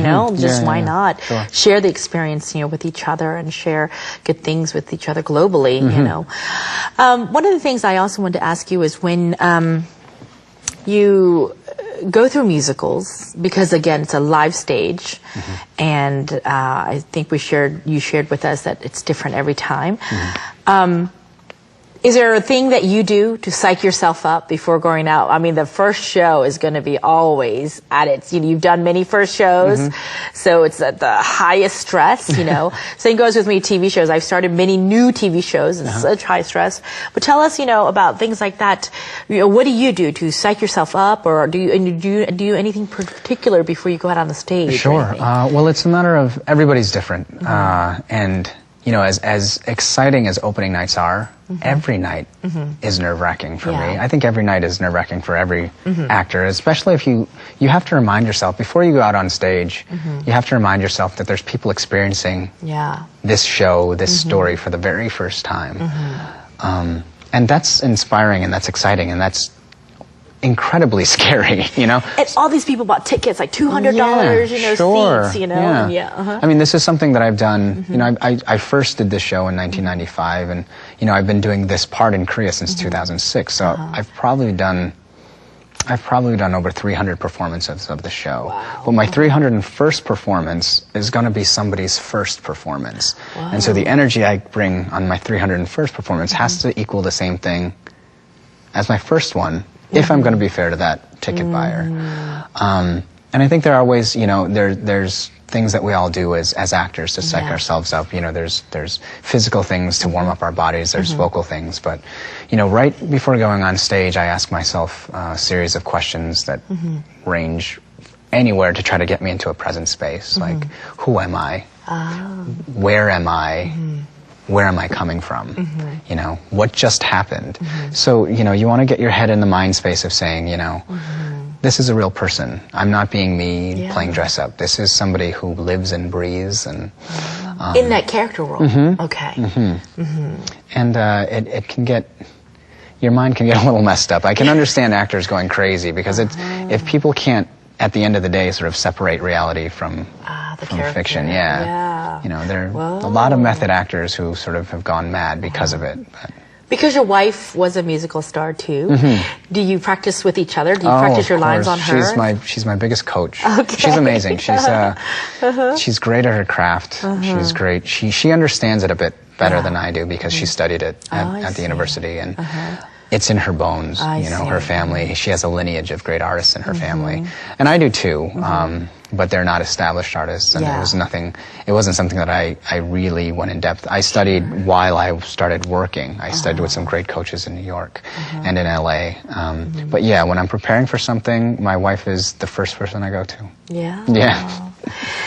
know, just why yeah. not share the experience, with each other and share good things with each other globally, One of the things I also wanted to ask you is when you go through musicals, because again, it's a live stage, and I think you shared with us that it's different every time. Is there a thing that you do to psych yourself up before going out? I mean, the first show is going to be always at its, you've done many first shows, so it's at the highest stress, Same goes with me, TV shows. I've started many new TV shows. It's such high stress. But tell us, about things like that. What do you do to psych yourself up, or do you anything particular before you go out on the stage? Sure. Well, it's a matter of everybody's different. And, as exciting as opening nights are, every night is nerve-wracking for me. I think every night is nerve-wracking for every actor, especially if you have to remind yourself, before you go out on stage, you have to remind yourself that there's people experiencing this show, this story for the very first time. And that's inspiring, and that's exciting, and that's incredibly scary, And all these people bought tickets, like $200, sure. seats, I mean, this is something that I've done, I first did this show in 1995, and, I've been doing this part in Korea since 2006, so I've probably done over 300 performances of the show. Wow. But my 301st performance is going to be somebody's first performance. Wow. And so the energy I bring on my 301st performance has to equal the same thing as my first one, if I'm going to be fair to that ticket buyer. And I think there are ways, there's things that we all do as actors to psych ourselves up. There's physical things to warm up our bodies, there's vocal things, but, right before going on stage, I ask myself a series of questions that range anywhere to try to get me into a present space, like, who am I? Where am I? Where am I coming from? What just happened? So, you want to get your head in the mind space of saying, this is a real person. I'm not being me playing dress up. This is somebody who lives and breathes and in that character role. Okay. And it can get, your mind can get a little messed up. I can understand actors going crazy because if people can't, at the end of the day, sort of separate reality from fiction. There are a lot of method actors who sort of have gone mad because of it. But. Because your wife was a musical star too, do you practice with each other? Do you practice your lines on her? She's my biggest coach. Okay. She's amazing. She's great at her craft. She's great. She understands it a bit better than I do because she studied it at the university, and it's in her bones. Her family. She has a lineage of great artists in her family, and I do too. But they're not established artists, and it wasn't something that I really went in depth. I studied while I started working. I studied with some great coaches in New York and in LA. But when I'm preparing for something, my wife is the first person I go to. Yeah.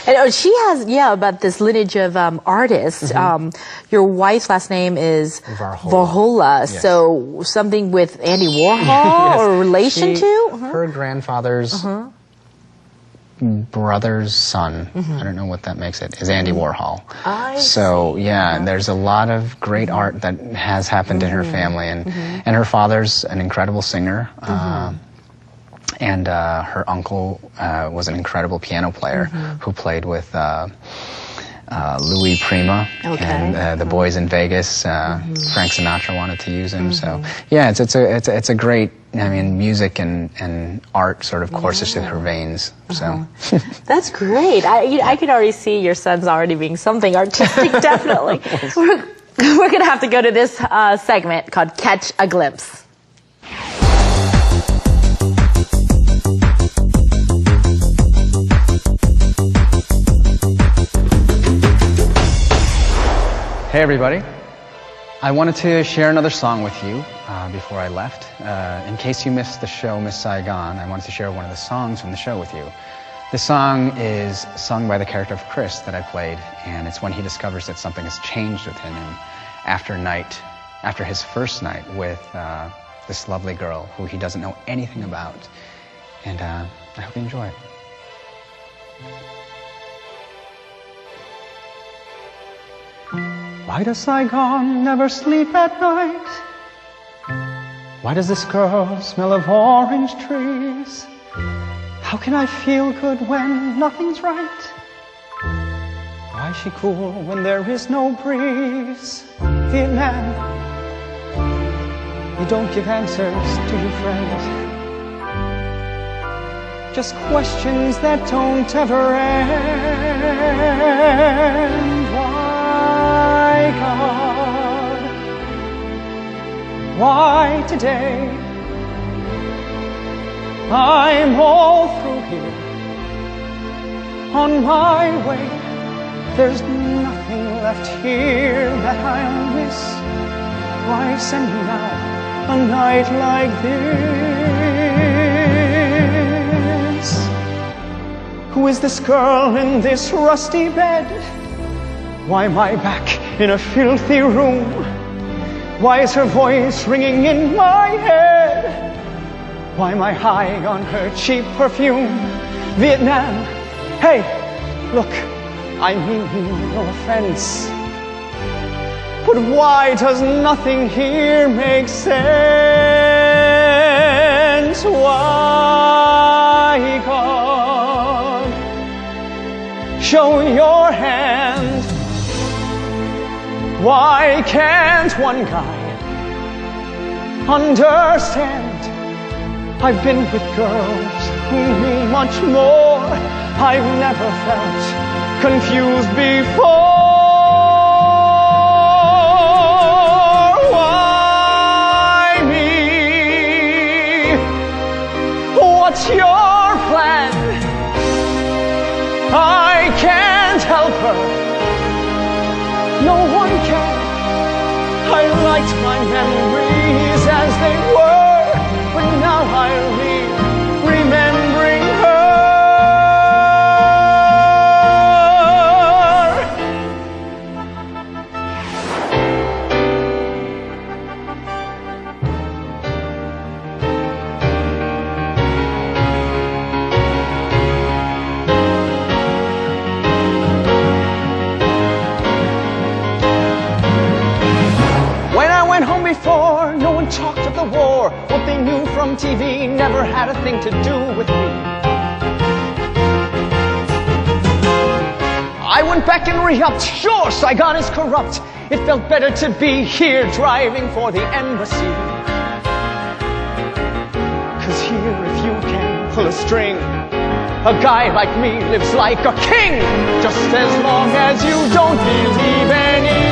And she has, about this lineage of artists. Your wife's last name is Varhola. Yes. So something with Andy Warhol or relation to? Her grandfather's brother's son, I don't know what that makes it, is Andy Warhol. So there's a lot of great art that has happened in her family, and her father's an incredible singer, and her uncle was an incredible piano player who played with Louis Prima and the Boys in Vegas. Frank Sinatra wanted to use him, so it's a great. I mean, music and art sort of courses through her veins. So that's great. I can already see your son's already being something artistic. Definitely. We're going to have to go to this segment called Catch a Glimpse. Hey everybody, I wanted to share another song with you before I left. In case you missed the show Miss Saigon, I wanted to share one of the songs from the show with you. This song is sung by the character of Chris that I played, and it's when he discovers that something has changed within him after his first night with this lovely girl who he doesn't know anything about. And I hope you enjoy it. Why does Saigon never sleep at night? Why does this girl smell of orange trees? How can I feel good when nothing's right? Why is she cool when there is no breeze? Vietnam, you don't give answers to your friends. Just questions that don't ever end. Why, God? Why today? I'm all through here. On my way, there's nothing left here that I'll miss. Why send me now a night like this? Who is this girl in this rusty bed? Why am I back in a filthy room? Why is her voice ringing in my head? Why am I high on her cheap perfume? Vietnam, hey, look, I mean no offense. But why does nothing here make sense? Why, God? Show your hand. Why can't one guy understand? I've been with girls who mean much more. I've never felt confused before. Why me? What's your plan? I can't help her. No one can. I liked my memories as they were, but now I leave remembering her. When I went home before, no one talked of the war. What they knew from TV never had a thing to do with me. I went back and re-upped. Sure, Saigon is corrupt. It felt better to be here driving for the embassy. 'Cause here if you can pull a string, a guy like me lives like a king. Just as long as you don't believe any